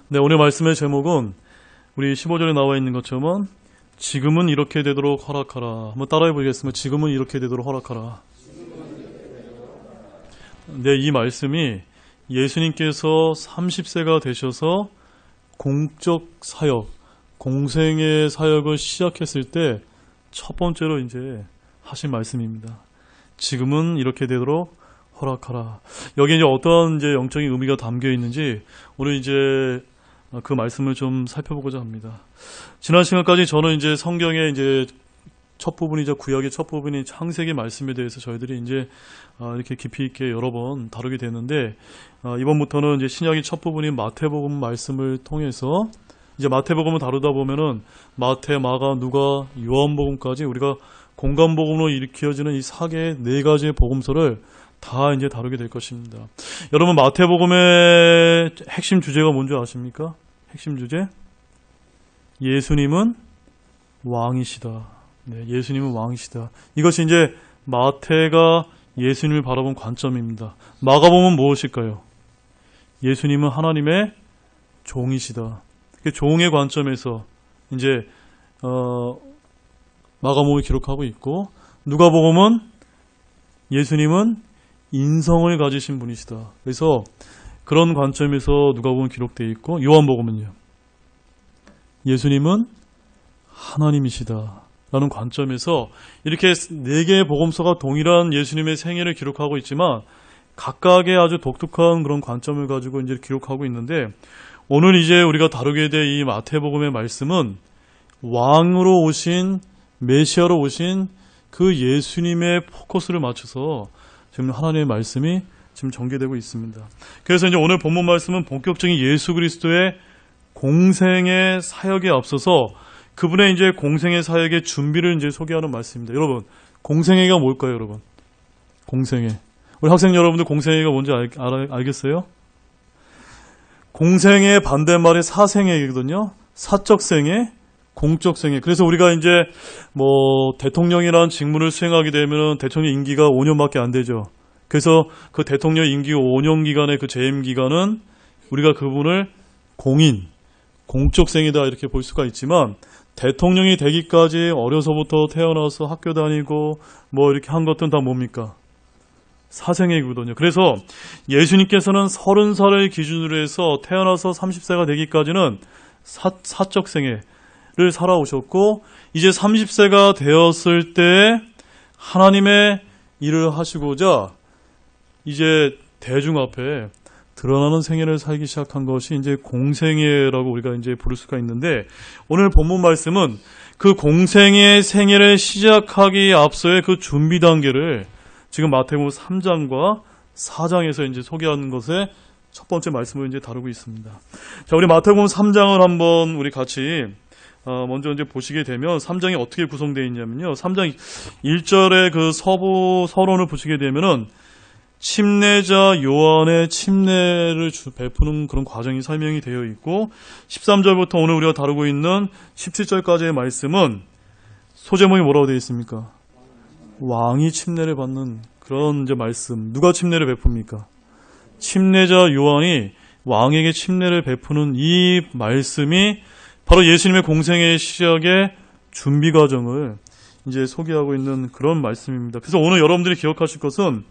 네, 오늘 말씀의 제목은 우리 15절에 나와 있는 것처럼 지금은 이렇게 되도록 허락하라. 한번 따라해 보겠습니다. 지금은 이렇게 되도록 허락하라. 네, 이 말씀이 예수님께서 30세가 되셔서 공적 사역, 공생의 사역을 시작했을 때 첫 번째로 이제 하신 말씀입니다. 지금은 이렇게 되도록 허락하라. 여기 이제 어떤 이제 영적인 의미가 담겨 있는지 오늘 이제 그 말씀을 좀 살펴보고자 합니다. 지난 시간까지 저는 이제 성경의 이제 첫 부분이자 구약의 첫 부분인 창세기 말씀에 대해서 저희들이 이제 이렇게 깊이 있게 여러 번 다루게 됐는데, 이번부터는 이제 신약의 첫 부분인 마태복음 말씀을 통해서 이제 마태복음을 다루다 보면은 마태, 마가, 누가, 요한복음까지 우리가 공간복음으로 일으켜지는 이 4개의 4가지의 복음서를 다 이제 다루게 될 것입니다. 여러분, 마태복음의 핵심 주제가 뭔지 아십니까? 핵심 주제? 예수님은 왕이시다. 네, 예수님은 왕이시다. 이것이 이제 마태가 예수님을 바라본 관점입니다. 마가복음은 무엇일까요? 예수님은 하나님의 종이시다. 종의 관점에서 이제 마가복음을 기록하고 있고, 누가복음은 예수님은 인성을 가지신 분이시다. 그래서 그런 관점에서 누가복음 기록되어 있고, 요한복음은요, 예수님은 하나님이시다 라는 관점에서 이렇게 4개의 복음서가 동일한 예수님의 생애를 기록하고 있지만 각각의 아주 독특한 그런 관점을 가지고 이제 기록하고 있는데, 오늘 이제 우리가 다루게 될 이 마태복음의 말씀은 왕으로 오신, 메시아로 오신 그 예수님의 포커스를 맞춰서 지금 하나님의 말씀이 지금 전개되고 있습니다. 그래서 이제 오늘 본문 말씀은 본격적인 예수 그리스도의 공생의 사역에 앞서서 그분의 이제 공생의 사역의 준비를 이제 소개하는 말씀입니다. 여러분, 공생애가 뭘까요, 여러분? 공생애. 우리 학생 여러분들 공생애가 뭔지 알겠어요? 공생의 반대말이 사생애거든요. 사적 생애, 공적 생애. 그래서 우리가 이제 대통령이라는 직무를 수행하게 되면 대통령 임기가 5년밖에 안 되죠. 그래서 그 대통령 임기 5년 기간의 그 재임 기간은 우리가 그분을 공인, 공적 생이다 이렇게 볼 수가 있지만, 대통령이 되기까지 어려서부터 태어나서 학교 다니고 이렇게 한 것들은 다 뭡니까? 사생애거든요. 그래서 예수님께서는 30살을 기준으로 해서 태어나서 30세가 되기까지는 사적 생애를 살아오셨고, 이제 30세가 되었을 때 하나님의 일을 하시고자 이제 대중 앞에 드러나는 생애를 살기 시작한 것이 이제 공생애라고 우리가 이제 부를 수가 있는데, 오늘 본문 말씀은 그 공생애 생애를 시작하기 앞서의 그 준비 단계를 지금 마태복음 3장과 4장에서 이제 소개하는 것에 첫 번째 말씀을 이제 다루고 있습니다. 자, 우리 마태복음 3장을 한번 우리 같이 먼저 이제 보시게 되면 3장이 어떻게 구성되어 있냐면요. 3장 1절의 그 서론을 보시게 되면은 침례자 요한의 침례를 베푸는 그런 과정이 설명이 되어 있고, 13절부터 오늘 우리가 다루고 있는 17절까지의 말씀은 소제목이 뭐라고 되어 있습니까? 왕이 침례를 받는 그런 이제 말씀. 누가 침례를 베풉니까? 침례자 요한이 왕에게 침례를 베푸는 이 말씀이 바로 예수님의 공생의 시작의 준비 과정을 이제 소개하고 있는 그런 말씀입니다. 그래서 오늘 여러분들이 기억하실 것은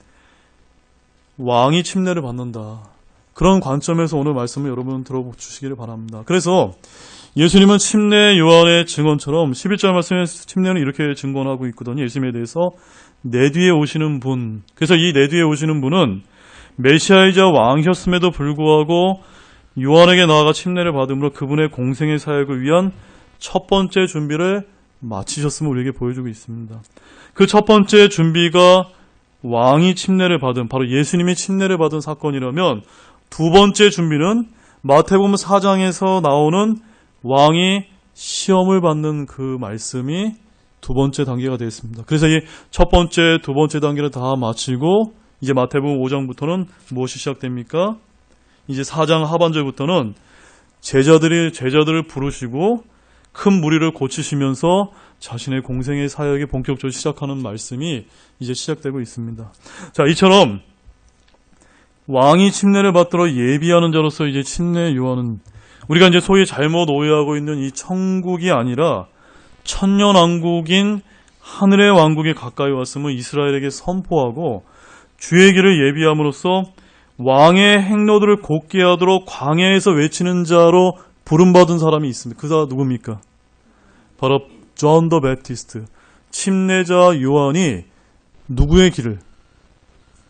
왕이 침례를 받는다. 그런 관점에서 오늘 말씀을 여러분 들어주시기를 바랍니다. 그래서 예수님은 침례 요한의 증언처럼 11절 말씀에 침례는 이렇게 증언하고 있거든요. 예수님에 대해서 내 뒤에 오시는 분. 그래서 이 내 뒤에 오시는 분은 메시아이자 왕이셨음에도 불구하고 요한에게 나아가 침례를 받음으로 그분의 공생의 사역을 위한 첫 번째 준비를 마치셨음을 우리에게 보여주고 있습니다. 그 첫 번째 준비가 왕이 침례를 받은, 바로 예수님이 침례를 받은 사건이라면, 두 번째 준비는 마태복음 4장에서 나오는 왕이 시험을 받는 그 말씀이 두 번째 단계가 되었습니다. 그래서 이 첫 번째, 두 번째 단계를 다 마치고 이제 마태복음 5장부터는 무엇이 시작됩니까? 이제 4장 하반절부터는 제자들을 부르시고 큰 무리를 고치시면서 자신의 공생의 사역이 본격적으로 시작하는 말씀이 이제 시작되고 있습니다. 자, 이처럼 왕이 침례를 받도록 예비하는 자로서 이제 침례 요한은 우리가 이제 소위 잘못 오해하고 있는 이 천국이 아니라 천년왕국인 하늘의 왕국에 가까이 왔음을 이스라엘에게 선포하고 주의 길을 예비함으로써 왕의 행로들을 곧게 하도록 광야에서 외치는 자로 부름받은 사람이 있습니다. 그 사람 누굽니까? 바로 존 더 배프티스트, 침례자 요한이 누구의 길을?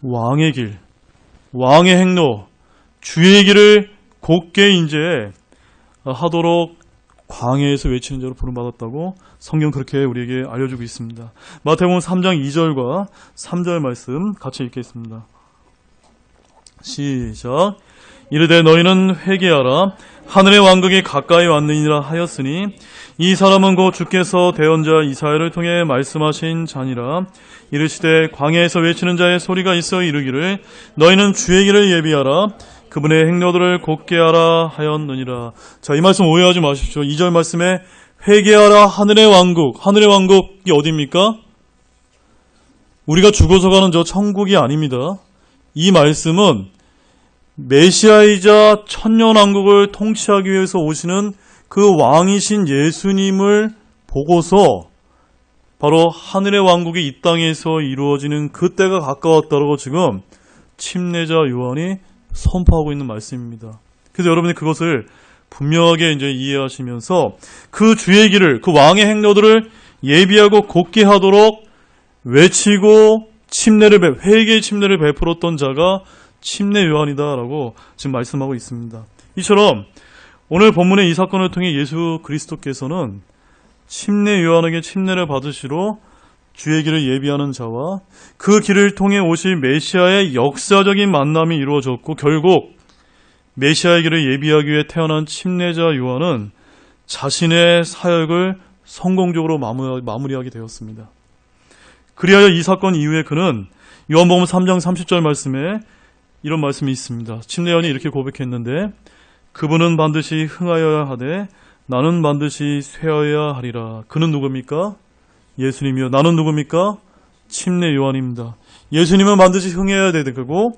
왕의 길, 왕의 행로, 주의 길을 곧게 이제 하도록 광야에서 외치는 자로 부름받았다고 성경 그렇게 우리에게 알려주고 있습니다. 마태복음 3장 2절과 3절 말씀 같이 읽겠습니다. 시작. 이르되 너희는 회개하라. 하늘의 왕국이 가까이 왔느니라 하였으니 이 사람은 곧 주께서 대언자 이사야를 통해 말씀하신 자니라. 이르시되 광야에서 외치는 자의 소리가 있어 이르기를 너희는 주의 길을 예비하라. 그분의 행로들을 곧게 하라 하였느니라. 자, 이 말씀 오해하지 마십시오. 2절 말씀에 회개하라 하늘의 왕국. 하늘의 왕국이 어디입니까? 우리가 죽어서 가는 저 천국이 아닙니다. 이 말씀은 메시아이자 천년왕국을 통치하기 위해서 오시는 그 왕이신 예수님을 보고서 바로 하늘의 왕국이 이 땅에서 이루어지는 그때가 가까웠다고 지금 침례자 요한이 선포하고 있는 말씀입니다. 그래서 여러분이 그것을 분명하게 이제 이해하시면서 그 주의 길을, 그 왕의 행로들을 예비하고 곧게 하도록 외치고 회개의 침례를 베풀었던 자가 침례 요한이다라고 지금 말씀하고 있습니다. 이처럼 오늘 본문의 이 사건을 통해 예수 그리스도께서는 침례 요한에게 침례를 받으시러 주의 길을 예비하는 자와 그 길을 통해 오실 메시아의 역사적인 만남이 이루어졌고 결국 메시아의 길을 예비하기 위해 태어난 침례자 요한은 자신의 사역을 성공적으로 마무리하게 되었습니다. 그리하여 이 사건 이후에 그는 요한복음 3장 30절 말씀에 이런 말씀이 있습니다. 침례 요한이 이렇게 고백했는데 그분은 반드시 흥하여야 하되 나는 반드시 쇠하여야 하리라. 그는 누굽니까? 예수님이요. 나는 누굽니까? 침례 요한입니다. 예수님은 반드시 흥해야 되고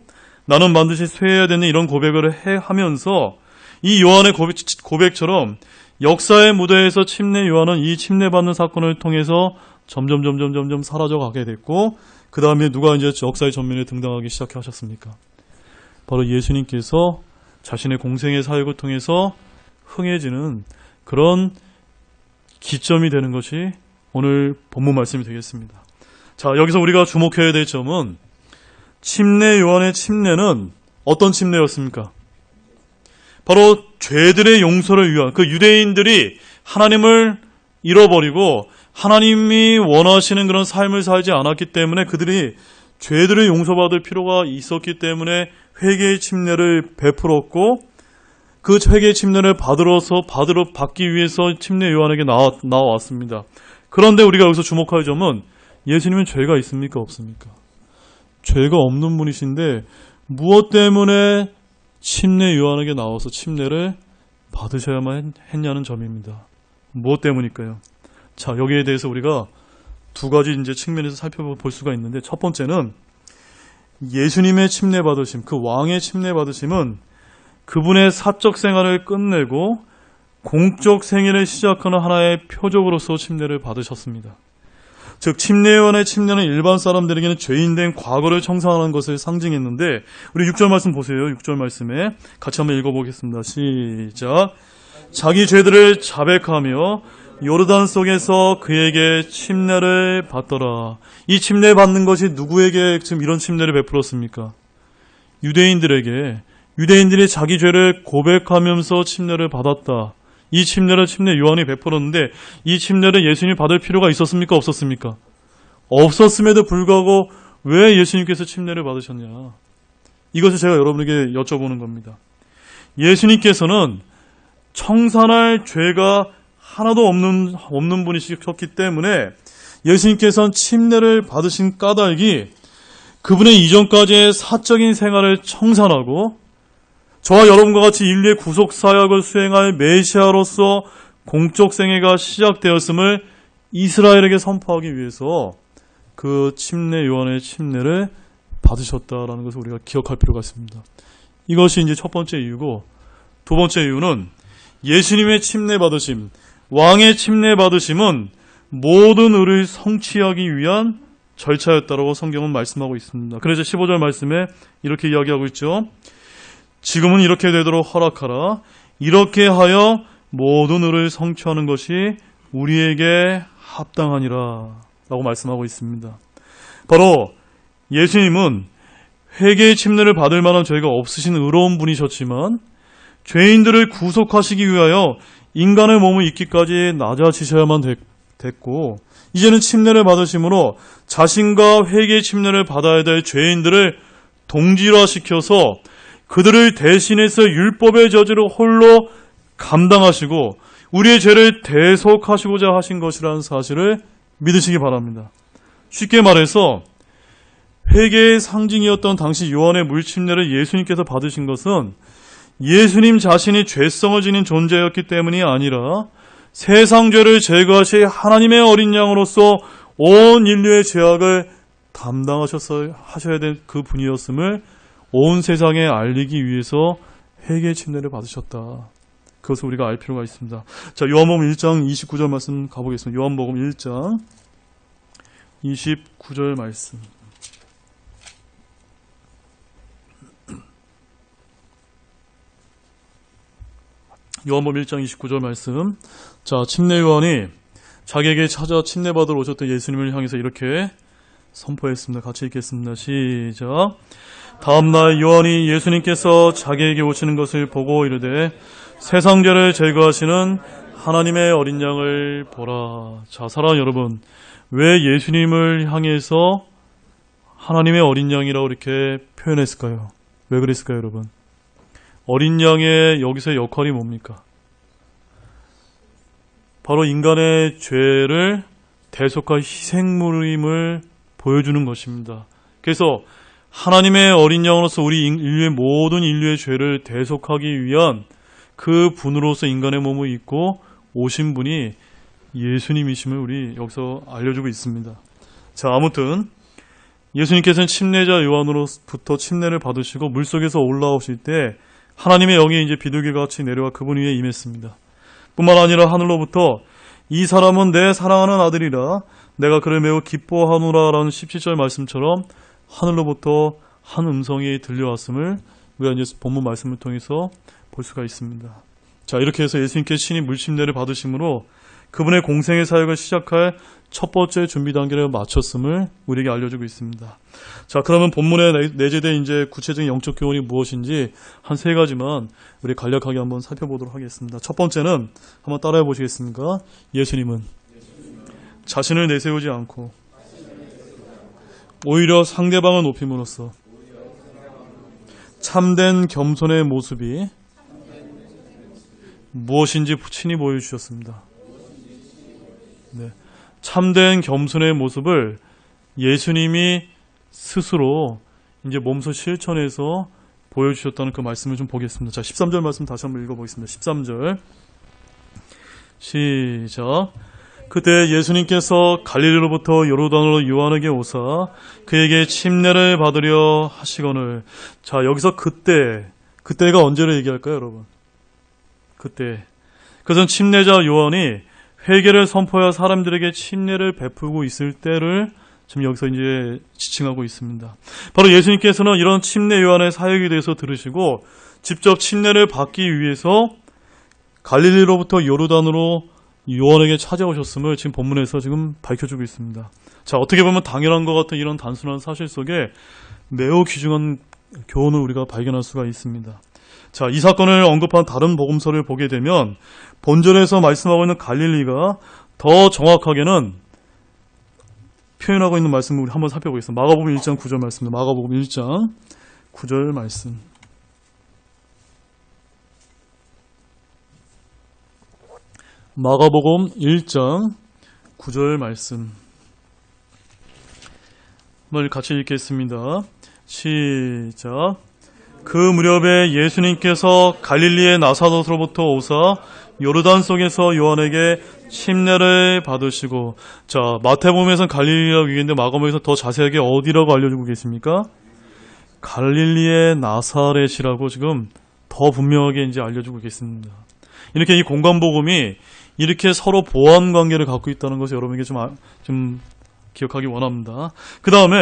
나는 반드시 쇠해야 되는 이런 고백을 하면서 이 요한의 고백처럼 역사의 무대에서 침례 요한은 이 침례받는 사건을 통해서 점점 사라져가게 됐고 그 다음에 누가 이제 역사의 전면에 등장하기 시작하셨습니까? 바로 예수님께서 자신의 공생의 사역을 통해서 흥해지는 그런 기점이 되는 것이 오늘 본문 말씀이 되겠습니다. 자, 여기서 우리가 주목해야 될 점은 침례 요한의 침례는 어떤 침례였습니까? 바로 죄들의 용서를 위한 그 유대인들이 하나님을 잃어버리고 하나님이 원하시는 그런 삶을 살지 않았기 때문에 그들이 죄들을 용서받을 필요가 있었기 때문에 회개의 침례를 베풀었고 그 회개의 침례를 받기 위해서 침례 요한에게 나왔습니다. 그런데 우리가 여기서 주목할 점은 예수님은 죄가 있습니까? 없습니까? 죄가 없는 분이신데 무엇 때문에 침례 요한에게 나와서 침례를 받으셔야만 했냐는 점입니다. 무엇 때문일까요? 자, 여기에 대해서 우리가 두 가지 이제 측면에서 살펴볼 수가 있는데 첫 번째는 예수님의 침례 받으심, 그 왕의 침례 받으심은 그분의 사적 생활을 끝내고 공적 생애를 시작하는 하나의 표적으로서 침례를 받으셨습니다. 즉 침례 요한의 침례는 일반 사람들에게는 죄인된 과거를 청산하는 것을 상징했는데 우리 6절 말씀 보세요. 6절 말씀에 같이 한번 읽어보겠습니다. 시작. 자기 죄들을 자백하며 요르단 속에서 그에게 침례를 받더라. 이 침례 받는 것이 누구에게 지금 이런 침례를 베풀었습니까? 유대인들이 자기 죄를 고백하면서 침례를 받았다. 이 침례를 침례 요한이 베풀었는데 이 침례를 예수님이 받을 필요가 있었습니까? 없었습니까? 없었음에도 불구하고 왜 예수님께서 침례를 받으셨냐? 이것을 제가 여러분에게 여쭤보는 겁니다. 예수님께서는 청산할 죄가 하나도 없는 분이셨기 때문에 예수님께서는 침례를 받으신 까닭이 그분의 이전까지의 사적인 생활을 청산하고 저와 여러분과 같이 인류의 구속 사역을 수행할 메시아로서 공적 생애가 시작되었음을 이스라엘에게 선포하기 위해서 그 침례 요한의 침례를 받으셨다라는 것을 우리가 기억할 필요가 있습니다. 이것이 이제 첫 번째 이유고 두 번째 이유는 예수님의 침례 받으심, 왕의 침례 받으심은 모든 의를 성취하기 위한 절차였다라고 성경은 말씀하고 있습니다. 그래서 15절 말씀에 이렇게 이야기하고 있죠. 지금은 이렇게 되도록 허락하라. 이렇게 하여 모든 의를 성취하는 것이 우리에게 합당하니라 라고 말씀하고 있습니다. 바로 예수님은 회개의 침례를 받을 만한 죄가 없으신 의로운 분이셨지만 죄인들을 구속하시기 위하여 인간의 몸을 입기까지 낮아지셔야만 됐고 이제는 침례를 받으심으로 자신과 회개의 침례를 받아야 될 죄인들을 동질화시켜서 그들을 대신해서 율법의 저주를 홀로 감당하시고 우리의 죄를 대속하시고자 하신 것이라는 사실을 믿으시기 바랍니다. 쉽게 말해서 회개의 상징이었던 당시 요한의 물침례를 예수님께서 받으신 것은 예수님 자신이 죄성을 지닌 존재였기 때문이 아니라 세상 죄를 제거하실 하나님의 어린 양으로서 온 인류의 죄악을 하셔야 될 그 분이었음을 온 세상에 알리기 위해서 회개의 침례를 받으셨다. 그것을 우리가 알 필요가 있습니다. 자, 요한복음 1장 29절 말씀 가보겠습니다. 요한복음 1장 29절 말씀. 요한복음 1장 29절 말씀. 자, 침례 요한이 자기에게 찾아 침례 받으러 오셨던 예수님을 향해서 이렇게 선포했습니다. 같이 읽겠습니다. 시작. 다음날 요한이 예수님께서 자기에게 오시는 것을 보고 이르되 세상 죄를 제거하시는 하나님의 어린 양을 보라. 자, 사랑하는 여러분, 왜 예수님을 향해서 하나님의 어린 양이라고 이렇게 표현했을까요? 왜 그랬을까요, 여러분? 어린 양의 여기서의 역할이 뭡니까? 바로 인간의 죄를 대속할 희생물임을 보여주는 것입니다. 그래서 하나님의 어린 양으로서 우리 인류의 모든 인류의 죄를 대속하기 위한 그 분으로서 인간의 몸을 입고 오신 분이 예수님이심을 우리 여기서 알려주고 있습니다. 자, 아무튼 예수님께서는 침례자 요한으로부터 침례를 받으시고 물속에서 올라오실 때 하나님의 영이 이제 비둘기같이 내려와 그분 위에 임했습니다. 뿐만 아니라 하늘로부터 이 사람은 내 사랑하는 아들이라 내가 그를 매우 기뻐하노라 라는 17절 말씀처럼 하늘로부터 한 음성이 들려왔음을 우리가 이제 본문 말씀을 통해서 볼 수가 있습니다. 자, 이렇게 해서 예수님께서 친히 물침례를 받으심으로 그분의 공생의 사역을 시작할 첫 번째 준비 단계를 마쳤음을 우리에게 알려주고 있습니다. 자, 그러면 본문에 내재된 이제 구체적인 영적 교훈이 무엇인지 한 세 가지만 우리 간략하게 한번 살펴보도록 하겠습니다. 첫 번째는 한번 따라해 보시겠습니까? 예수님은 자신을 내세우지 않고 오히려 상대방을 높임으로써 참된 겸손의 모습이 무엇인지 친히 보여주셨습니다. 네. 참된 겸손의 모습을 예수님이 스스로 이제 몸소 실천해서 보여주셨다는 그 말씀을 좀 보겠습니다. 자, 13절 말씀 다시 한번 읽어보겠습니다. 13절 시작. 그때 예수님께서 갈릴리로부터 요르단으로 요한에게 오사 그에게 침례를 받으려 하시거늘. 자, 여기서 그때가 언제를 얘기할까요, 여러분? 그때. 그것은 침례자 요한이 회개를 선포하여 사람들에게 침례를 베풀고 있을 때를 지금 여기서 이제 지칭하고 있습니다. 바로 예수님께서는 이런 침례 요한의 사역에 대해서 들으시고 직접 침례를 받기 위해서 갈릴리로부터 요르단으로 요한에게 찾아오셨음을 지금 본문에서 지금 밝혀주고 있습니다. 자, 어떻게 보면 당연한 것 같은 이런 단순한 사실 속에 매우 귀중한 교훈을 우리가 발견할 수가 있습니다. 자, 이 사건을 언급한 다른 복음서를 보게 되면 본절에서 말씀하고 있는 갈릴리가 더 정확하게는 표현하고 있는 말씀을 우리 한번 살펴보겠습니다. 마가복음 1장 9절 말씀입니다. 마가복음 1장 9절 말씀. 마가복음 1장 9절 말씀. 한번 같이 읽겠습니다. 시작. 그 무렵에 예수님께서 갈릴리의 나사롯으로부터 오사 요르단 속에서 요한에게 침례를 받으시고, 자, 마태복음에서는 갈릴리라고 얘기했는데 마가복음에서 더 자세하게 어디라고 알려주고 계십니까? 갈릴리의 나사렛이라고 지금 더 분명하게 이제 알려주고 계십니다. 이렇게 이 공간복음이 이렇게 서로 보완 관계를 갖고 있다는 것을 여러분에게 좀 기억하기 원합니다. 그 다음에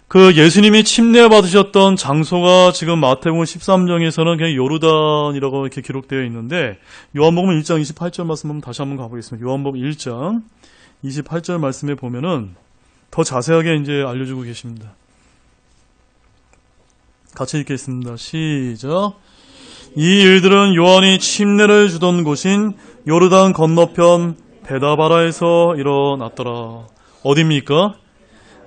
그 예수님이 침례받으셨던 장소가 지금 마태복음 13장에서는 그냥 요르단이라고 이렇게 기록되어 있는데 요한복음 1장 28절 말씀 한번 다시 한번 가보겠습니다. 요한복음 1장 28절 말씀에 보면은 더 자세하게 이제 알려주고 계십니다. 같이 읽겠습니다. 시작. 이 일들은 요한이 침례를 주던 곳인 요르단 건너편 베다바라에서 일어났더라. 어디입니까?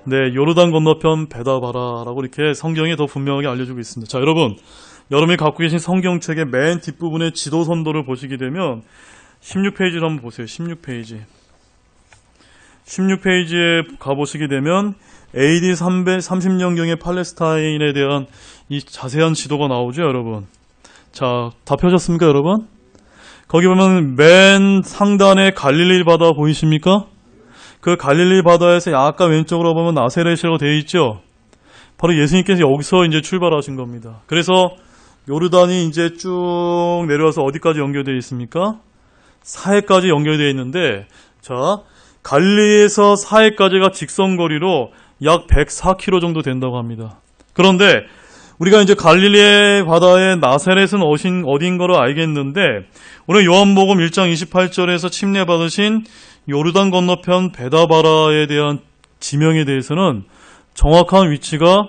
네, 요르단 건너편 베다바라라고 이렇게 성경에 더 분명하게 알려주고 있습니다. 자, 여러분이 갖고 계신 성경책의 맨 뒷부분에 지도선도를 보시게 되면 16페이지를 한번 보세요. 16페이지. 16페이지에 가보시게 되면 AD 330년경의 팔레스타인에 대한 이 자세한 지도가 나오죠, 여러분. 자, 다 펴셨습니까, 여러분? 거기 보면 맨 상단에 갈릴리 바다 보이십니까? 그 갈릴리 바다에서 약간 왼쪽으로 보면 나세렛이라고 되어 있죠? 바로 예수님께서 여기서 이제 출발하신 겁니다. 그래서 요르단이 이제 쭉 내려와서 어디까지 연결되어 있습니까? 사해까지 연결되어 있는데, 자, 갈릴리에서 사해까지가 직선거리로 약 104km 정도 된다고 합니다. 그런데 우리가 이제 갈릴리의 바다의 나사렛은 어딘 거로 알겠는데 오늘 요한복음 1장 28절에서 침례받으신 요르단 건너편 베다바라에 대한 지명에 대해서는 정확한 위치가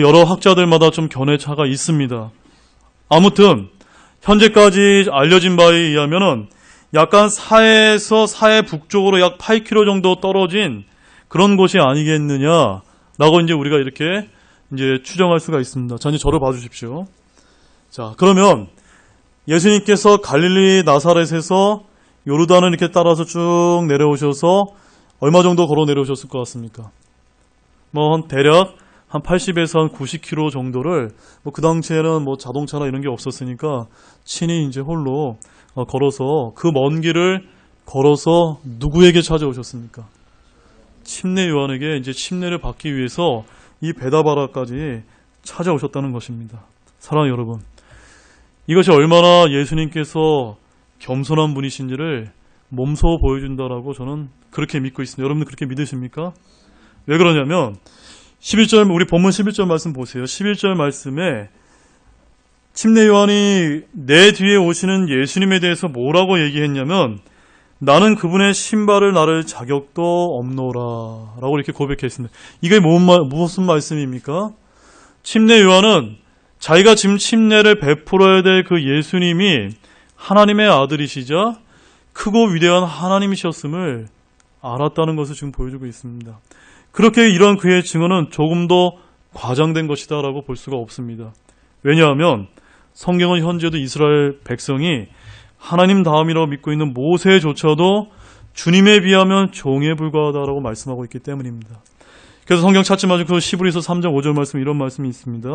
여러 학자들마다 좀 견해 차가 있습니다. 아무튼 현재까지 알려진 바에 의하면은 약간 사해에서 사해 북쪽으로 약 8km 정도 떨어진 그런 곳이 아니겠느냐라고 이제 우리가 이렇게 이제 추정할 수가 있습니다. 자, 이제 저를 봐주십시오. 자, 그러면 예수님께서 갈릴리 나사렛에서 요르단을 이렇게 따라서 쭉 내려오셔서 얼마 정도 걸어 내려오셨을 것 같습니까? 대략 한 80에서 한 90km 정도를 그 당시에는 자동차나 이런 게 없었으니까 친히 이제 홀로 걸어서 그 먼 길을 걸어서 누구에게 찾아오셨습니까? 침례 요한에게 이제 침례를 받기 위해서 이 베다바라까지 찾아오셨다는 것입니다. 사랑하는 여러분, 이것이 얼마나 예수님께서 겸손한 분이신지를 몸소 보여준다라고 저는 그렇게 믿고 있습니다. 여러분들 그렇게 믿으십니까? 왜 그러냐면 11절, 우리 본문 11절 말씀 보세요. 11절 말씀에 침례 요한이 내 뒤에 오시는 예수님에 대해서 뭐라고 얘기했냐면 나는 그분의 신발을 나를 자격도 없노라 라고 이렇게 고백했습니다. 이게 무슨 말씀입니까? 침례 요한은 자기가 지금 침례를 베풀어야 될 그 예수님이 하나님의 아들이시자 크고 위대한 하나님이셨음을 알았다는 것을 지금 보여주고 있습니다. 그렇게 이런 그의 증언은 조금 더 과장된 것이다 라고 볼 수가 없습니다. 왜냐하면 성경은 현재도 이스라엘 백성이 하나님 다음이라고 믿고 있는 모세조차도 주님에 비하면 종에 불과하다라고 말씀하고 있기 때문입니다. 그래서 성경 찾지 마시고 그 시브리서 3장 5절 말씀 이런 말씀이 있습니다.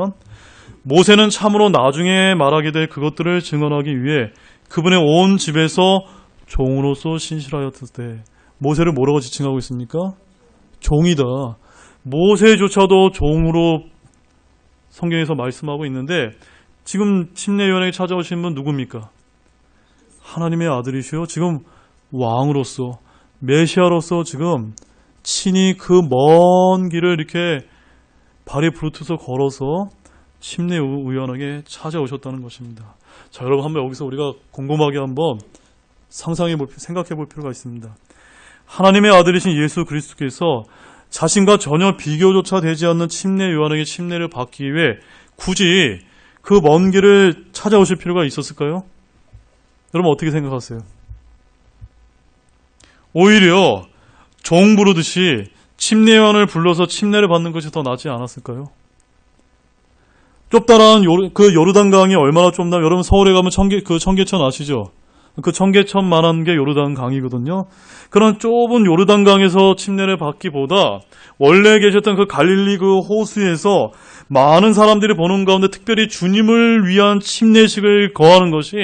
모세는 참으로 나중에 말하게 될 그것들을 증언하기 위해 그분의 온 집에서 종으로서 신실하였을 때 모세를 뭐라고 지칭하고 있습니까? 종이다. 모세조차도 종으로 성경에서 말씀하고 있는데 지금 침례 요한에게 찾아오신 분 누굽니까? 하나님의 아들이시요. 지금 왕으로서 메시아로서 지금 친히 그 먼 길을 이렇게 발에 부르트서 걸어서 침례 요한에게 찾아오셨다는 것입니다. 자, 여러분 한번 여기서 우리가 곰곰하게 한번 생각해 볼 필요가 있습니다. 하나님의 아들이신 예수 그리스도께서 자신과 전혀 비교조차 되지 않는 침례 요한에게 침례를 받기 위해 굳이 그 먼 길을 찾아오실 필요가 있었을까요? 여러분 어떻게 생각하세요? 오히려 종 부르듯이 침례 요한을 불러서 침례를 받는 것이 더 낫지 않았을까요? 좁다란 그 요르단강이 얼마나 좁나? 여러분 서울에 가면 청계천 아시죠? 그 청계천만한 게 요르단 강이거든요. 그런 좁은 요르단 강에서 침례를 받기보다 원래 계셨던 그 갈릴리 그 호수에서 많은 사람들이 보는 가운데 특별히 주님을 위한 침례식을 거하는 것이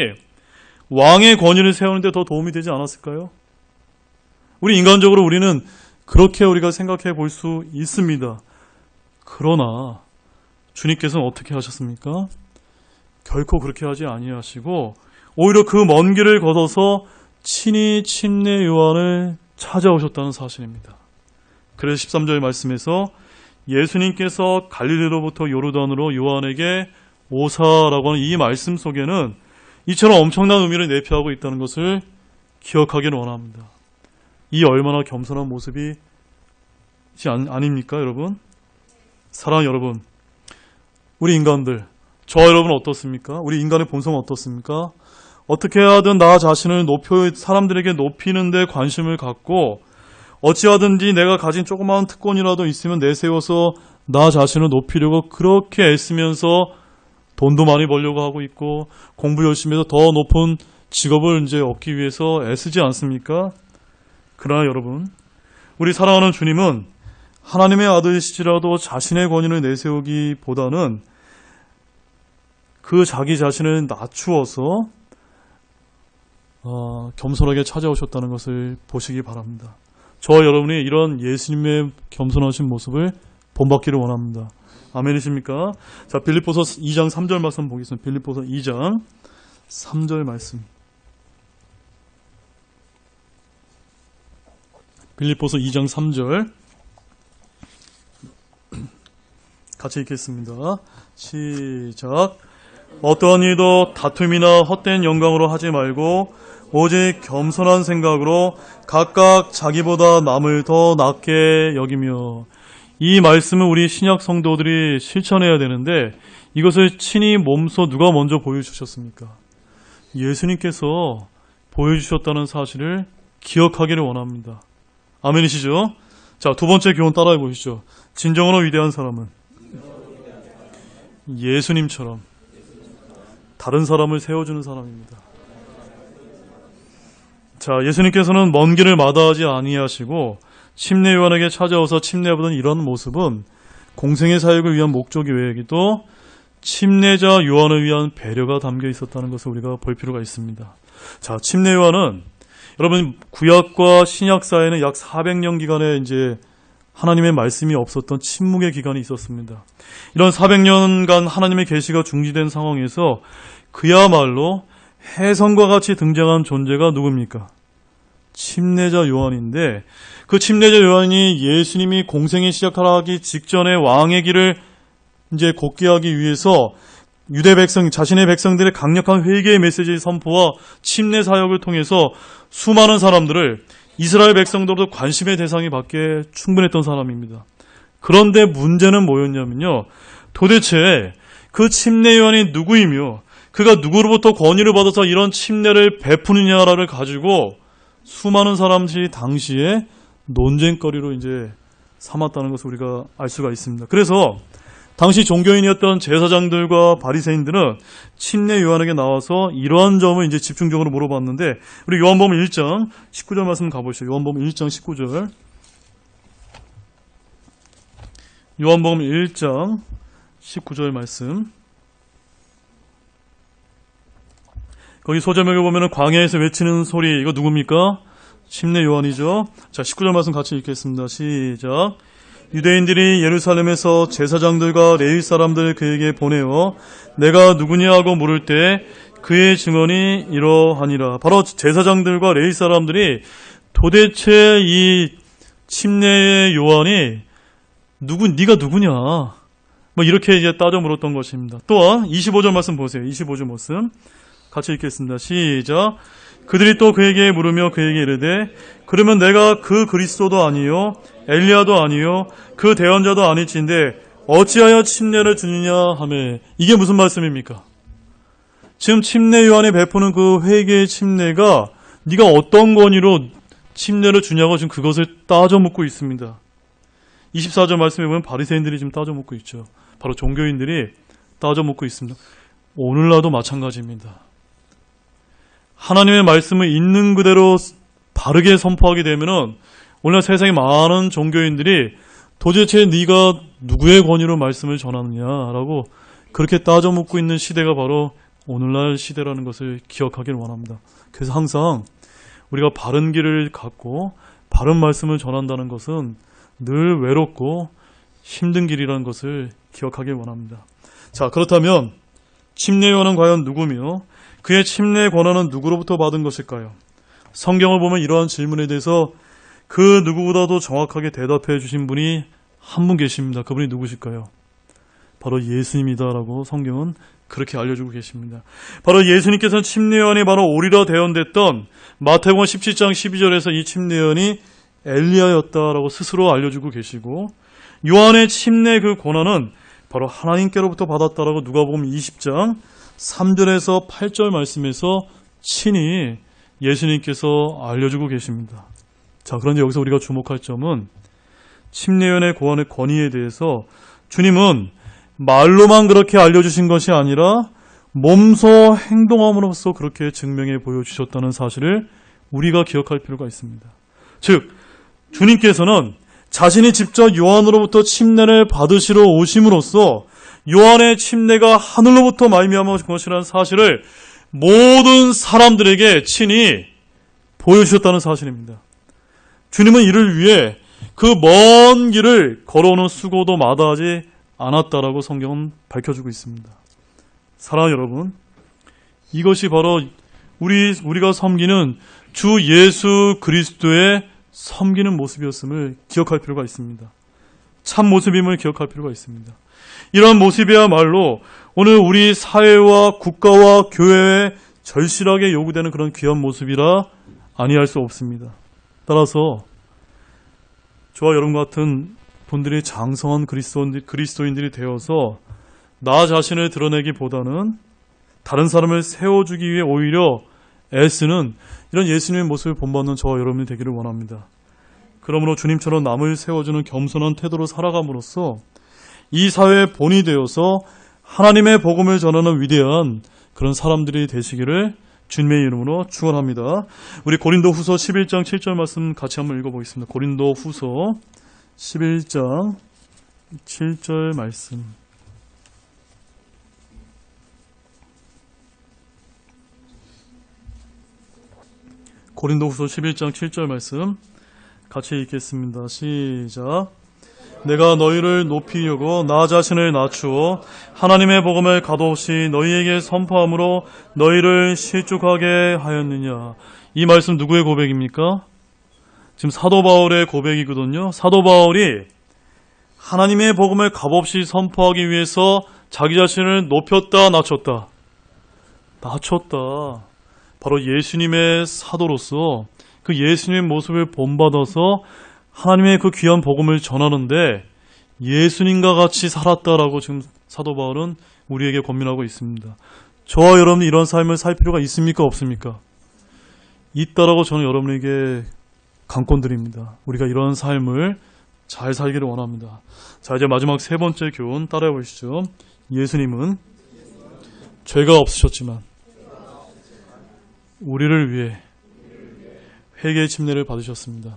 왕의 권위를 세우는 데 더 도움이 되지 않았을까요? 우리 인간적으로 우리는 그렇게 우리가 생각해 볼 수 있습니다. 그러나 주님께서는 어떻게 하셨습니까? 결코 그렇게 하지 아니하시고 오히려 그 먼 길을 걷어서 친히 침례 요한을 찾아오셨다는 사실입니다. 그래서 13절 말씀에서 예수님께서 갈릴리로부터 요르단으로 요한에게 오사라고 하는 이 말씀 속에는 이처럼 엄청난 의미를 내포하고 있다는 것을 기억하기를 원합니다. 이 얼마나 겸손한 모습이 아닙니까, 여러분? 사랑하는 여러분, 우리 인간들, 저와 여러분은 어떻습니까? 우리 인간의 본성은 어떻습니까? 어떻게 하든 나 자신을 사람들에게 높이는 데 관심을 갖고 어찌하든지 내가 가진 조그마한 특권이라도 있으면 내세워서 나 자신을 높이려고 그렇게 애쓰면서 돈도 많이 벌려고 하고 있고 공부 열심히 해서 더 높은 직업을 이제 얻기 위해서 애쓰지 않습니까? 그러나 여러분, 우리 사랑하는 주님은 하나님의 아들이시지라도 자신의 권위를 내세우기보다는 그 자기 자신을 낮추어서 겸손하게 찾아오셨다는 것을 보시기 바랍니다. 저와 여러분이 이런 예수님의 겸손하신 모습을 본받기를 원합니다. 아멘이십니까? 자, 빌립보서 2장 3절 말씀 보겠습니다. 빌립보서 2장 3절 말씀. 빌립보서 2장 3절 같이 읽겠습니다. 시작. 어떠한 일도 다툼이나 헛된 영광으로 하지 말고 오직 겸손한 생각으로 각각 자기보다 남을 더 낮게 여기며. 이 말씀을 우리 신약 성도들이 실천해야 되는데 이것을 친히 몸소 누가 먼저 보여주셨습니까? 예수님께서 보여주셨다는 사실을 기억하기를 원합니다. 아멘이시죠? 자, 두 번째 교훈 따라해 보시죠. 진정으로 위대한 사람은 예수님처럼 다른 사람을 세워주는 사람입니다. 자, 예수님께서는 먼 길을 마다하지 아니하시고 침례 요한에게 찾아와서 침례하던 이런 모습은 공생의 사역을 위한 목적이 외에도 침례자 요한을 위한 배려가 담겨 있었다는 것을 우리가 볼 필요가 있습니다. 자, 침례 요한은 여러분 구약과 신약 사이에는 약 400년 기간에 이제 하나님의 말씀이 없었던 침묵의 기간이 있었습니다. 이런 400년간 하나님의 계시가 중지된 상황에서 그야말로 혜성과 같이 등장한 존재가 누굽니까? 침례자 요한인데 그 침례자 요한이 예수님이 공생에 시작하기 직전에 왕의 길을 이제 걷게 하기 위해서 유대 백성, 자신의 백성들의 강력한 회개의 메시지 선포와 침례 사역을 통해서 수많은 사람들을 이스라엘 백성들도 관심의 대상이 받게 충분했던 사람입니다. 그런데 문제는 뭐였냐면요. 도대체 그 침례 요한이 누구이며 그가 누구로부터 권위를 받아서 이런 침례를 베푸느냐를 가지고 수많은 사람들이 당시에 논쟁거리로 이제 삼았다는 것을 우리가 알 수가 있습니다. 그래서 당시 종교인이었던 제사장들과 바리새인들은 침례 요한에게 나와서 이러한 점을 이제 집중적으로 물어봤는데 우리 요한복음 1장 19절 말씀 가보시죠. 요한복음 1장 19절. 요한복음 1장 19절 말씀. 거기 소제목에 보면은 광야에서 외치는 소리, 이거 누굽니까? 침례 요한이죠. 자, 19절 말씀 같이 읽겠습니다. 시작. 유대인들이 예루살렘에서 제사장들과 레위 사람들 그에게 보내어 내가 누구냐 하고 물을 때 그의 증언이 이러하니라. 바로 제사장들과 레위 사람들이 도대체 이 침례 요한이 네가 누구냐? 뭐 이렇게 이제 따져 물었던 것입니다. 또한 25절 말씀 보세요. 25절 말씀 같이 읽겠습니다. 시작. 그들이 또 그에게 물으며 그에게 이르되 그러면 내가 그 그리스도도 아니요 엘리야도 아니요 그 대언자도 아닐진데 어찌하여 침례를 주느냐 하매. 이게 무슨 말씀입니까? 지금 침례 요한이 베푸는 그 회개의 침례가 네가 어떤 권위로 침례를 주냐고 지금 그것을 따져 묻고 있습니다. 24절 말씀에 보면 바리새인들이 지금 따져 묻고 있죠. 바로 종교인들이 따져 묻고 있습니다. 오늘날도 마찬가지입니다. 하나님의 말씀을 있는 그대로 바르게 선포하게 되면은 오늘 세상에 많은 종교인들이 도대체 네가 누구의 권위로 말씀을 전하느냐라고 그렇게 따져 묻고 있는 시대가 바로 오늘날 시대라는 것을 기억하기를 원합니다. 그래서 항상 우리가 바른 길을 갖고 바른 말씀을 전한다는 것은 늘 외롭고 힘든 길이라는 것을 기억하길 원합니다. 자, 그렇다면 침례 요한은 과연 누구며 그의 침례의 권한은 누구로부터 받은 것일까요? 성경을 보면 이러한 질문에 대해서 그 누구보다도 정확하게 대답해 주신 분이 한 분 계십니다. 그분이 누구실까요? 바로 예수님이다라고 성경은 그렇게 알려주고 계십니다. 바로 예수님께서는 침례요한이 바로 오리라 대언됐던 마태복음 17장 12절에서 이 침례요한이 엘리야였다라고 스스로 알려주고 계시고, 요한의 침례 그 권한은 바로 하나님께로부터 받았다라고 누가복음 20장 3절에서 8절 말씀에서 친히 예수님께서 알려주고 계십니다. 자, 그런데 여기서 우리가 주목할 점은 침례요한의 고안의 권위에 대해서 주님은 말로만 그렇게 알려주신 것이 아니라 몸소 행동함으로써 그렇게 증명해 보여주셨다는 사실을 우리가 기억할 필요가 있습니다. 즉, 주님께서는 자신이 직접 요한으로부터 침례를 받으시러 오심으로써 요한의 침례가 하늘로부터 말미암은 것이라는 사실을 모든 사람들에게 친히 보여주셨다는 사실입니다. 주님은 이를 위해 그 먼 길을 걸어오는 수고도 마다하지 않았다라고 성경은 밝혀주고 있습니다. 사랑하는 여러분, 이것이 바로 우리가 섬기는 주 예수 그리스도의 섬기는 모습이었음을 기억할 필요가 있습니다. 참 모습임을 기억할 필요가 있습니다. 이런 모습이야말로 오늘 우리 사회와 국가와 교회에 절실하게 요구되는 그런 귀한 모습이라 아니할 수 없습니다. 따라서 저와 여러분 같은 분들이 장성한 그리스도인들이 되어서 나 자신을 드러내기보다는 다른 사람을 세워주기 위해 오히려 애쓰는 이런 예수님의 모습을 본받는 저와 여러분이 되기를 원합니다. 그러므로 주님처럼 남을 세워주는 겸손한 태도로 살아감으로써 이 사회의 본이 되어서 하나님의 복음을 전하는 위대한 그런 사람들이 되시기를 주님의 이름으로 축원합니다. 우리 고린도후서 11장 7절 말씀 같이 한번 읽어보겠습니다. 고린도후서 11장 7절 말씀. 고린도후서 11장 7절 말씀 같이 읽겠습니다. 시작. 내가 너희를 높이려고 나 자신을 낮추어 하나님의 복음을 값없이 너희에게 선포함으로 너희를 실족하게 하였느냐. 이 말씀 누구의 고백입니까? 지금 사도 바울의 고백이거든요. 사도 바울이 하나님의 복음을 값없이 선포하기 위해서 자기 자신을 높였다 낮췄다. 낮췄다. 바로 예수님의 사도로서 그 예수님의 모습을 본받아서 하나님의 그 귀한 복음을 전하는데 예수님과 같이 살았다라고 지금 사도 바울은 우리에게 권면하고 있습니다. 저와 여러분이 이런 삶을 살 필요가 있습니까? 없습니까? 있다라고 저는 여러분에게 강권드립니다. 우리가 이런 삶을 잘 살기를 원합니다. 자, 이제 마지막 세 번째 교훈 따라해 보시죠. 예수님은 죄가 없으셨지만 우리를 위해 회개의 침례를 받으셨습니다.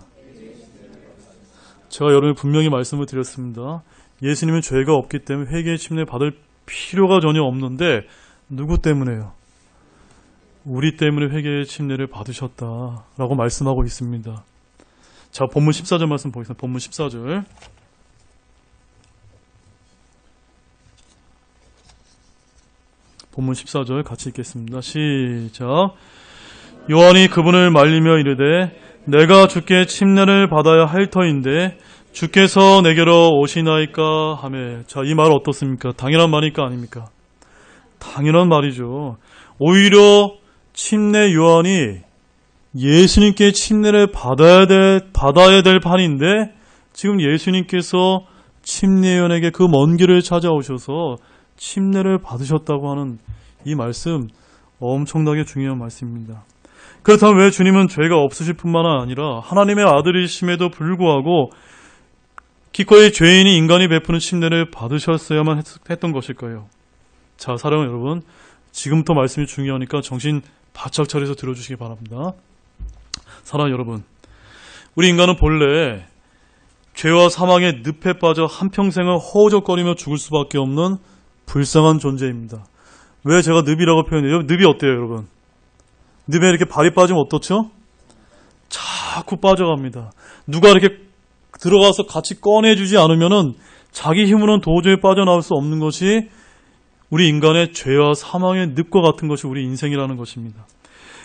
제가 여러분에 분명히 말씀을 드렸습니다. 예수님은 죄가 없기 때문에 회개의 침례 받을 필요가 전혀 없는데 누구 때문에요? 우리 때문에 회개의 침례를 받으셨다라고 말씀하고 있습니다. 자, 본문 14절 말씀 보겠습니다. 본문 14절. 본문 14절 같이 읽겠습니다. 시작. 요한이 그분을 말리며 이르되 내가 주께 침례를 받아야 할 터인데 주께서 내게로 오시나이까 하매. 자, 이 말 어떻습니까? 당연한 말일까 아닙니까? 당연한 말이죠. 오히려 침례 요한이 예수님께 침례를 받아야 될 판인데 지금 예수님께서 침례 요한에게 그 먼 길을 찾아오셔서 침례를 받으셨다고 하는 이 말씀 엄청나게 중요한 말씀입니다. 그렇다면 왜 주님은 죄가 없으실 뿐만 아니라 하나님의 아들이심에도 불구하고 기꺼이 죄인이 인간이 베푸는 침례를 받으셨어야만 했던 것일까요? 자, 사랑하는 여러분, 지금부터 말씀이 중요하니까 정신 바짝 차려서 들어주시기 바랍니다. 사랑하는 여러분, 우리 인간은 본래 죄와 사망의 늪에 빠져 한평생을 허우적거리며 죽을 수밖에 없는 불쌍한 존재입니다. 왜 제가 늪이라고 표현해요? 늪이 어때요, 여러분? 늪에 이렇게 발이 빠지면 어떻죠? 자꾸 빠져갑니다. 누가 이렇게 들어가서 같이 꺼내주지 않으면은 자기 힘으로는 도저히 빠져나올 수 없는 것이 우리 인간의 죄와 사망의 늪과 같은 것이 우리 인생이라는 것입니다.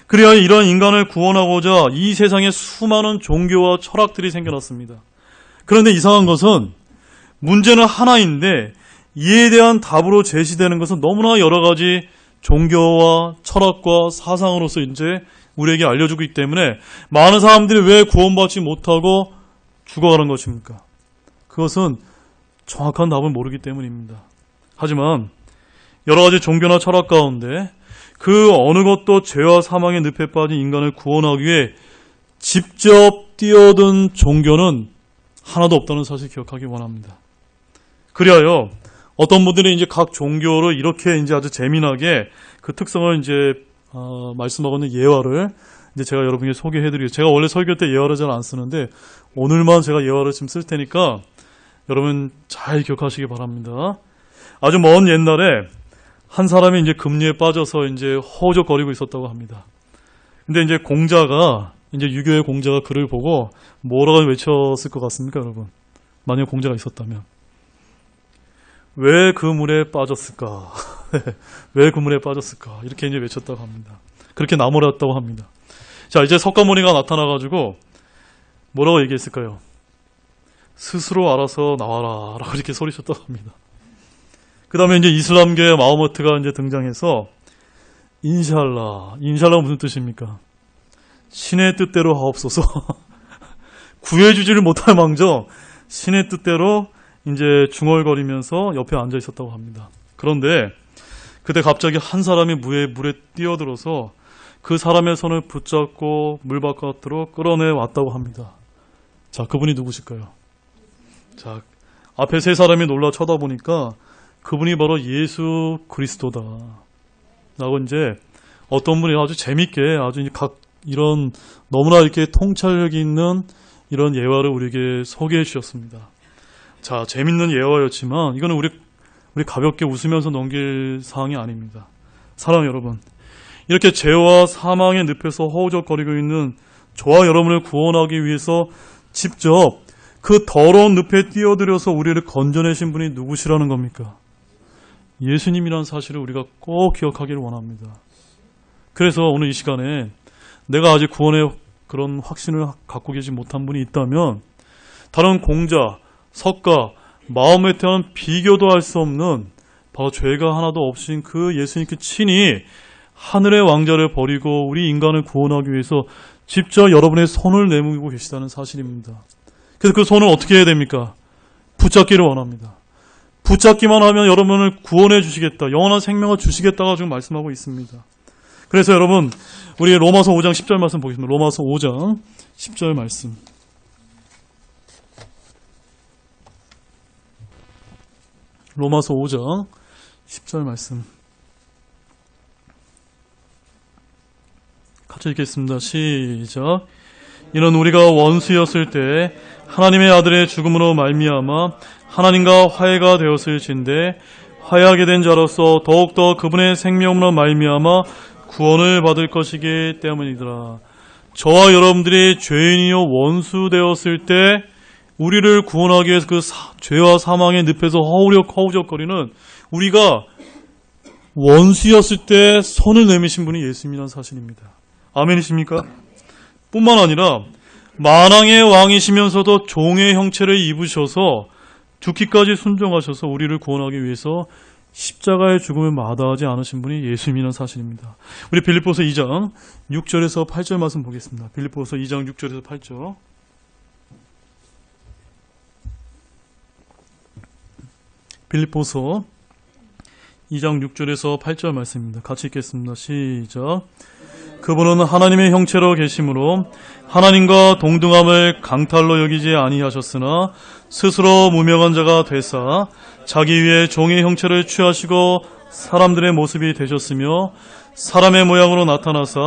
그래야 이런 인간을 구원하고자 이 세상에 수많은 종교와 철학들이 생겨났습니다. 그런데 이상한 것은 문제는 하나인데 이에 대한 답으로 제시되는 것은 너무나 여러 가지 종교와 철학과 사상으로서 이제 우리에게 알려주고 있기 때문에 많은 사람들이 왜 구원받지 못하고 죽어가는 것입니까? 그것은 정확한 답을 모르기 때문입니다. 하지만 여러 가지 종교나 철학 가운데 그 어느 것도 죄와 사망의 늪에 빠진 인간을 구원하기 위해 직접 뛰어든 종교는 하나도 없다는 사실 기억하기 원합니다. 그리하여 어떤 분들이 이제 각 종교를 이렇게 이제 아주 재미나게 그 특성을 이제 말씀하고 있는 예화를 이제 제가 여러분에게 소개해드리고, 제가 원래 설교 때 예화를 잘 안 쓰는데 오늘만 제가 예화를 지금 쓸 테니까 여러분 잘 기억하시기 바랍니다. 아주 먼 옛날에 한 사람이 이제 금리에 빠져서 이제 허우적거리고 있었다고 합니다. 근데 이제 공자가, 이제 유교의 공자가 그를 보고 뭐라고 외쳤을 것 같습니까, 여러분? 만약 공자가 있었다면. 왜 그 물에 빠졌을까? 왜 그 물에 빠졌을까? 이렇게 이제 외쳤다고 합니다. 그렇게 나무랐다고 합니다. 자, 이제 석가모니가 나타나가지고 뭐라고 얘기했을까요? 스스로 알아서 나와라 라고 이렇게 소리쳤다고 합니다. 그 다음에 이제 이슬람계의 마호메트가 이제 등장해서 인샬라가 무슨 뜻입니까? 신의 뜻대로 하옵소서. 구해주지를 못할 망정 신의 뜻대로 이제 중얼거리면서 옆에 앉아 있었다고 합니다. 그런데 그때 갑자기 한 사람이 물에 뛰어들어서 그 사람의 손을 붙잡고 물 바깥으로 끌어내 왔다고 합니다. 자, 그분이 누구실까요? 자, 앞에 세 사람이 놀라 쳐다보니까 그분이 바로 예수 그리스도다 라고 이제 어떤 분이 아주 재밌게 아주 이런 너무나 이렇게 통찰력이 있는 이런 예화를 우리에게 소개해 주셨습니다. 자, 재밌는 예화였지만 이거는 우리 가볍게 웃으면서 넘길 사항이 아닙니다. 사랑 여러분, 이렇게 죄와 사망의 늪에서 허우적거리고 있는 저와 여러분을 구원하기 위해서 직접 그 더러운 늪에 뛰어들여서 우리를 건져내신 분이 누구시라는 겁니까? 예수님이라는 사실을 우리가 꼭 기억하기를 원합니다. 그래서 오늘 이 시간에 내가 아직 구원의 그런 확신을 갖고 계시 못한 분이 있다면 다른 공자, 석가, 마호메트와는 비교도 할 수 없는 바로 죄가 하나도 없으신 그 예수님께 친히 하늘의 왕자를 버리고 우리 인간을 구원하기 위해서 직접 여러분의 손을 내밀고 계시다는 사실입니다. 그래서 그 손을 어떻게 해야 됩니까? 붙잡기를 원합니다. 붙잡기만 하면 여러분을 구원해 주시겠다, 영원한 생명을 주시겠다고 지금 말씀하고 있습니다. 그래서 여러분, 우리 로마서 5장 10절 말씀 보겠습니다. 로마서 5장 10절 말씀. 로마서 5장 10절 말씀. 같이 읽겠습니다. 시작. 이는 우리가 원수였을 때 하나님의 아들의 죽음으로 말미암아 하나님과 화해가 되었을진데 화해하게 된 자로서 더욱더 그분의 생명으로 말미암아 구원을 받을 것이기 때문이더라. 저와 여러분들이 죄인이요 원수 되었을 때 우리를 구원하기 위해서 그 죄와 사망의 늪에서 허우적거리는 우리가 원수였을 때 손을 내미신 분이 예수님이라는 사실입니다. 아멘이십니까? 뿐만 아니라 만왕의 왕이시면서도 종의 형체를 입으셔서 죽기까지 순종하셔서 우리를 구원하기 위해서 십자가의 죽음을 마다하지 않으신 분이 예수님이라는 사실입니다. 우리 빌립보서 2장 6절에서 8절 말씀 보겠습니다. 빌립보서 2장 6절에서 8절. 빌립보서 2장 6절에서 8절 말씀입니다. 같이 읽겠습니다. 시작. 그분은 하나님의 형체로 계심으로 하나님과 동등함을 강탈로 여기지 아니하셨으나 스스로 무명한 자가 되사 자기 위에 종의 형체를 취하시고 사람들의 모습이 되셨으며 사람의 모양으로 나타나사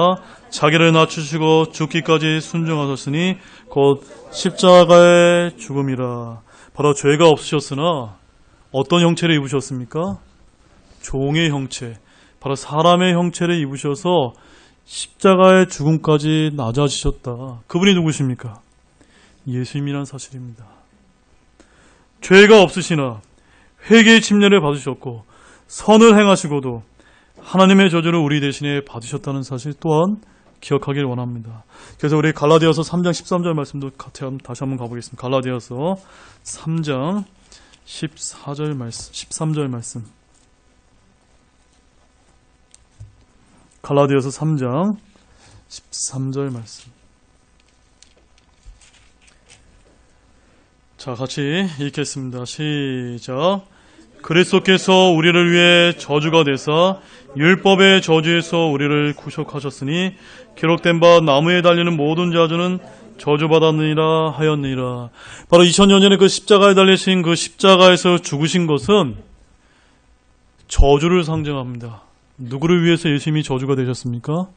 자기를 낮추시고 죽기까지 순종하셨으니 곧 십자가의 죽음이라. 바로 죄가 없으셨으나 어떤 형체를 입으셨습니까? 종의 형체, 바로 사람의 형체를 입으셔서 십자가의 죽음까지 낮아지셨다. 그분이 누구십니까? 예수님이라는 사실입니다. 죄가 없으시나 회개의 침례를 받으셨고 선을 행하시고도 하나님의 저주를 우리 대신에 받으셨다는 사실 또한 기억하길 원합니다. 그래서 우리 갈라디아서 3장 13절 말씀도 다시 한번 가보겠습니다. 갈라디아서 3장 14절 말씀, 13절 말씀. 갈라디아서 3장 13절 말씀. 자, 같이 읽겠습니다. 시작. 그리스도께서 우리를 위해 저주가 되사 율법의 저주에서 우리를 구속하셨으니 기록된 바 나무에 달리는 모든 자주는 저주받았느니라 하였느니라. 바로 2000년 전에 그 십자가에 달리신 그 십자가에서 죽으신 것은 저주를 상징합니다. 누구를 위해서 예수님이 저주가 되셨습니까?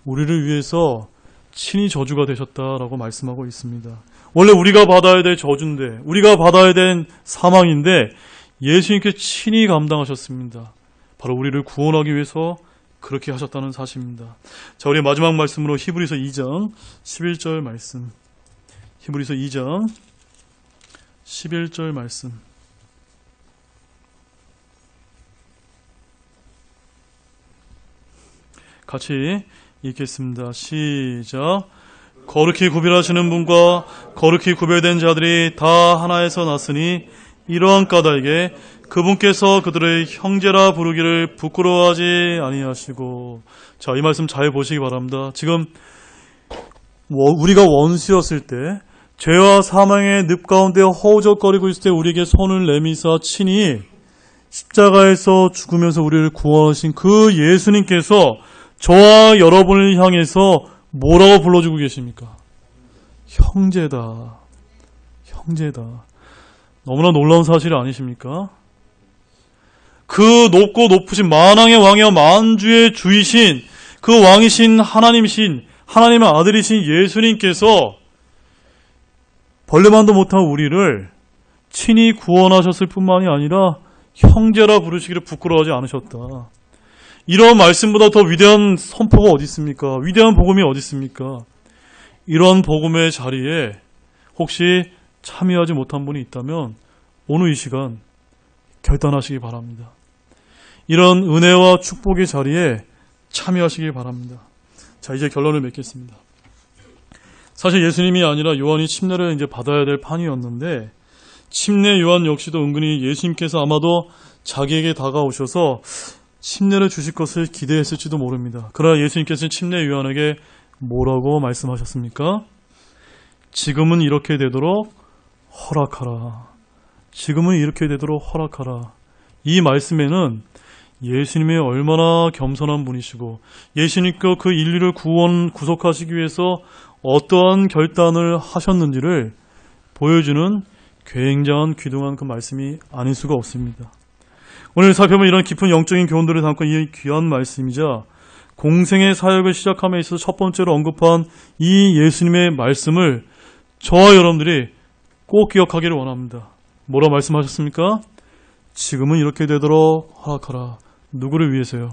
우리를 위해서 친히 저주가 되셨다라고 말씀하고 있습니다. 원래 우리가 받아야 될 저주인데, 우리가 받아야 될 사망인데 예수님께 친히 감당하셨습니다. 바로 우리를 구원하기 위해서 그렇게 하셨다는 사실입니다. 자, 우리 마지막 말씀으로 히브리서 2장 11절 말씀. 히브리서 2장 11절 말씀. 같이 읽겠습니다. 시작. 거룩히 구별하시는 분과 거룩히 구별된 자들이 다 하나에서 났으니 이러한 까닭에 그분께서 그들의 형제라 부르기를 부끄러워하지 아니하시고. 자, 이 말씀 잘 보시기 바랍니다. 지금 우리가 원수였을 때, 죄와 사망의 늪 가운데 허우적거리고 있을 때 우리에게 손을 내미사 친히 십자가에서 죽으면서 우리를 구원하신 그 예수님께서 저와 여러분을 향해서 뭐라고 불러주고 계십니까? 형제다. 형제다. 너무나 놀라운 사실 아니십니까? 그 높고 높으신 만왕의 왕이여 만주의 주이신 그 왕이신 하나님이신 하나님의 아들이신 예수님께서 벌레만도 못한 우리를 친히 구원하셨을 뿐만이 아니라 형제라 부르시기를 부끄러워하지 않으셨다. 이런 말씀보다 더 위대한 선포가 어디 있습니까? 위대한 복음이 어디 있습니까? 이런 복음의 자리에 혹시 참여하지 못한 분이 있다면 오늘 이 시간 결단하시기 바랍니다. 이런 은혜와 축복의 자리에 참여하시기 바랍니다. 자, 이제 결론을 맺겠습니다. 사실 예수님이 아니라 요한이 침례를 이제 받아야 될 판이었는데 침례 요한 역시도 은근히 예수님께서 아마도 자기에게 다가오셔서 침례를 주실 것을 기대했을지도 모릅니다. 그러나 예수님께서는 침례 요한에게 뭐라고 말씀하셨습니까? 지금은 이렇게 되도록 허락하라. 지금은 이렇게 되도록 허락하라. 이 말씀에는 예수님이 얼마나 겸손한 분이시고 예수님께 그 인류를 구속하시기 위해서 어떠한 결단을 하셨는지를 보여주는 굉장한 귀중한 그 말씀이 아닐 수가 없습니다. 오늘 살펴본 이런 깊은 영적인 교훈들을 담고 이 귀한 말씀이자 공생의 사역을 시작함에 있어서 첫 번째로 언급한 이 예수님의 말씀을 저와 여러분들이 꼭 기억하기를 원합니다. 뭐라 말씀하셨습니까? 지금은 이렇게 되도록 허락하라. 누구를 위해서요?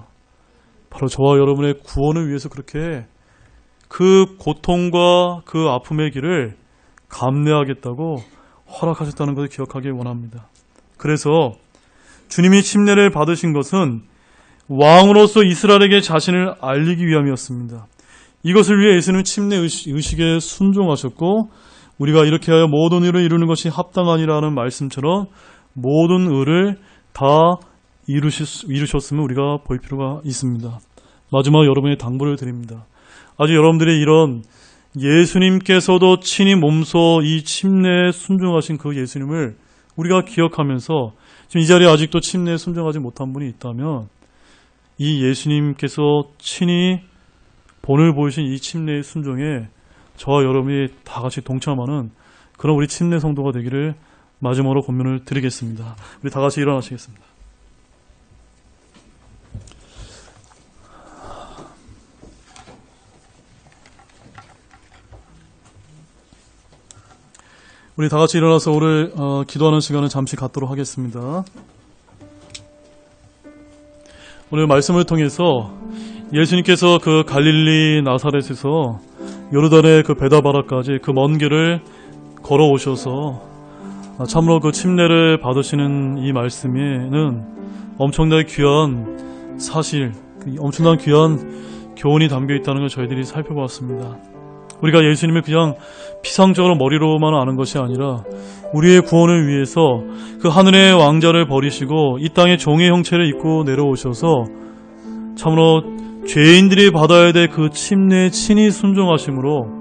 바로 저와 여러분의 구원을 위해서 그렇게 그 고통과 그 아픔의 길을 감내하겠다고 허락하셨다는 것을 기억하길 원합니다. 그래서 주님이 침례를 받으신 것은 왕으로서 이스라엘에게 자신을 알리기 위함이었습니다. 이것을 위해 예수님은 침례 의식에 순종하셨고 우리가 이렇게 하여 모든 의를 이루는 것이 합당하니라는 말씀처럼 모든 의를 다 이루셨음을 우리가 볼 필요가 있습니다. 마지막 여러분의 당부를 드립니다. 아직 여러분들이 이런 예수님께서도 친히 몸소 이 침례에 순종하신 그 예수님을 우리가 기억하면서 지금 이 자리에 아직도 침례에 순종하지 못한 분이 있다면 이 예수님께서 친히 본을 보이신 이 침례의 순종에 저와 여러분이 다 같이 동참하는 그런 우리 침례 성도가 되기를 마지막으로 권면을 드리겠습니다. 우리 다 같이 일어나시겠습니다. 우리 다 같이 일어나서 오늘 기도하는 시간을 잠시 갖도록 하겠습니다. 오늘 말씀을 통해서 예수님께서 그 갈릴리 나사렛에서 요르단의 그 베다바라까지 그 먼 길을 걸어오셔서 참으로 그 침례를 받으시는 이 말씀에는 엄청나게 귀한 사실, 엄청난 귀한 교훈이 담겨 있다는 걸 저희들이 살펴보았습니다. 우리가 예수님을 그냥 피상적으로 머리로만 아는 것이 아니라 우리의 구원을 위해서 그 하늘의 왕자를 버리시고 이 땅에 종의 형체를 입고 내려오셔서 참으로 죄인들이 받아야 될 그 침례에 친히 순종하심으로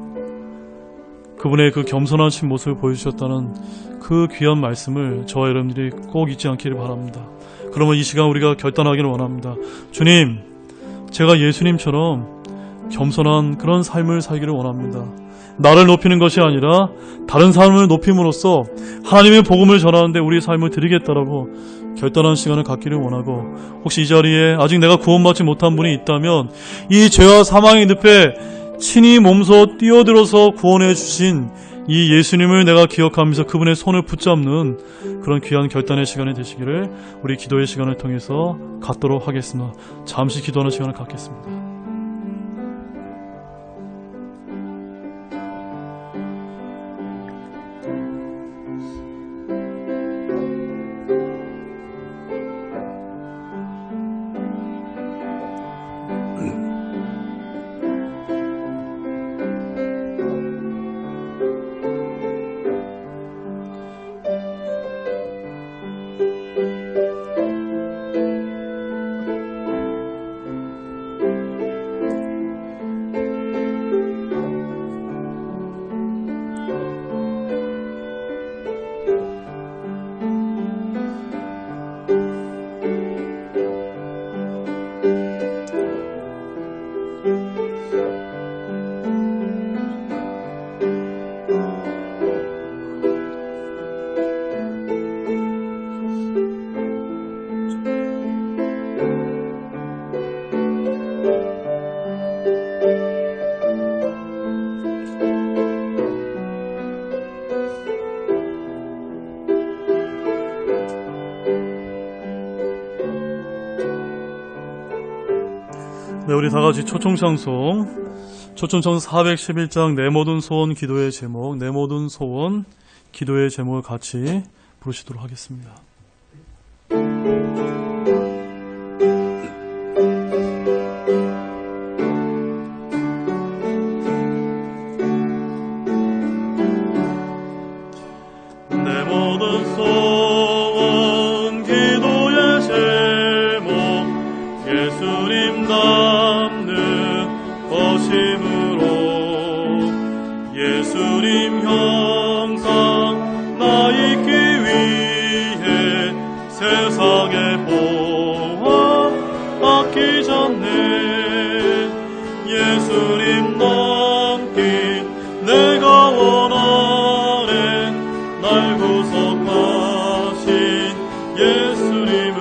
그분의 그 겸손한 모습을 보여주셨다는 그 귀한 말씀을 저와 여러분들이 꼭 잊지 않기를 바랍니다. 그러면 이 시간 우리가 결단하기를 원합니다. 주님, 제가 예수님처럼 겸손한 그런 삶을 살기를 원합니다. 나를 높이는 것이 아니라 다른 사람을 높임으로써 하나님의 복음을 전하는데 우리의 삶을 드리겠다라고 결단한 시간을 갖기를 원하고, 혹시 이 자리에 아직 내가 구원받지 못한 분이 있다면 이 죄와 사망의 늪에 친히 몸소 뛰어들어서 구원해 주신 이 예수님을 내가 기억하면서 그분의 손을 붙잡는 그런 귀한 결단의 시간이 되시기를 우리 기도의 시간을 통해서 갖도록 하겠습니다. 잠시 기도하는 시간을 갖겠습니다. 네, 우리 다 같이 초청창송 411장 내 모든 소원 기도의 제목, 내 모든 소원 기도의 제목을 같이 부르시도록 하겠습니다. 내 모든 소원 기도의 제목 예수님 닮는 것이므로 예수님 형상 나 있기 위해 세상의 보화 아끼지 않네. 예수님 남긴 내가 원하네. 날 구속하신 예수님을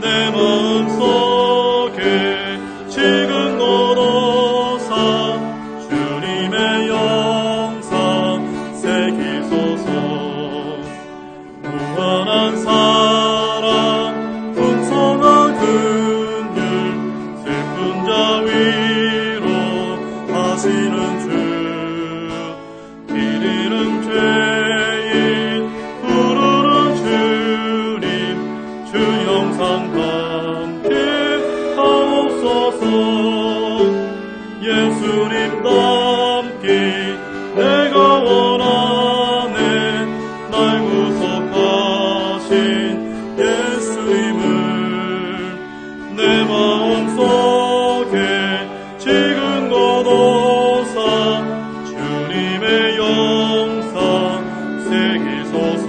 내 마음속에 지금 걸어서 주님의 영상 새기소서. 무한한 사랑 풍성한 긍휼 슬픈 자 위로 하시는 주 길 잃은 죄인 부르는 주님 주 영상 함께 하옵소서. 예수님 닮기 내가 원하네. 날 구속하신 예수님을 내 마음속에 지금 거둬서 주님의 영상 새기소서.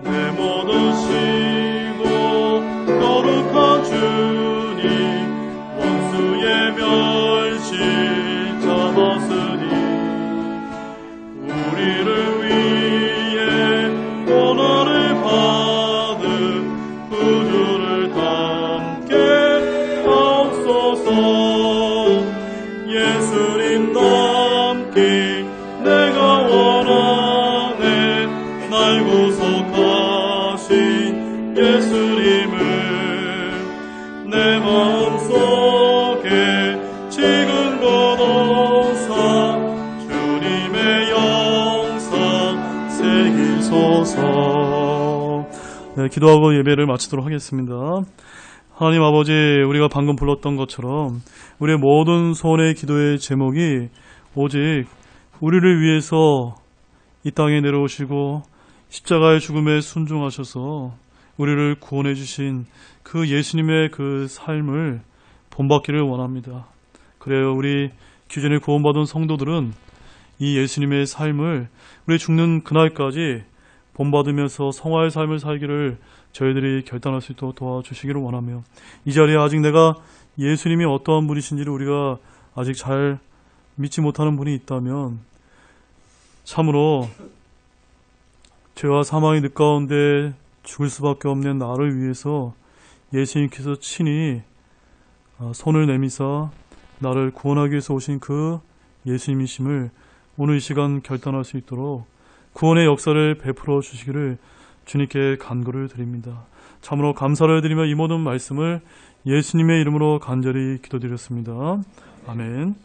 내 모든 시고 거룩한 주님 원수의 멸실 잡았으니 우리를 위해 고난을 받은 구주를 함께 하옵소서. 네, 기도하고 예배를 마치도록 하겠습니다. 하나님 아버지, 우리가 방금 불렀던 것처럼 우리의 모든 소원의 기도의 제목이 오직 우리를 위해서 이 땅에 내려오시고 십자가의 죽음에 순종하셔서 우리를 구원해 주신 그 예수님의 그 삶을 본받기를 원합니다. 그래요, 우리 귀전에 구원받은 성도들은 이 예수님의 삶을 우리 죽는 그날까지 본받으면서 성화의 삶을 살기를 저희들이 결단할 수 있도록 도와주시기를 원하며, 이 자리에 아직 내가 예수님이 어떠한 분이신지를 우리가 아직 잘 믿지 못하는 분이 있다면 참으로 죄와 사망의 늪 가운데 죽을 수밖에 없는 나를 위해서 예수님께서 친히 손을 내미사 나를 구원하기 위해서 오신 그 예수님이심을 오늘 이 시간 결단할 수 있도록 구원의 역사를 베풀어 주시기를 주님께 간구를 드립니다. 참으로 감사를 드리며 이 모든 말씀을 예수님의 이름으로 간절히 기도드렸습니다. 아멘.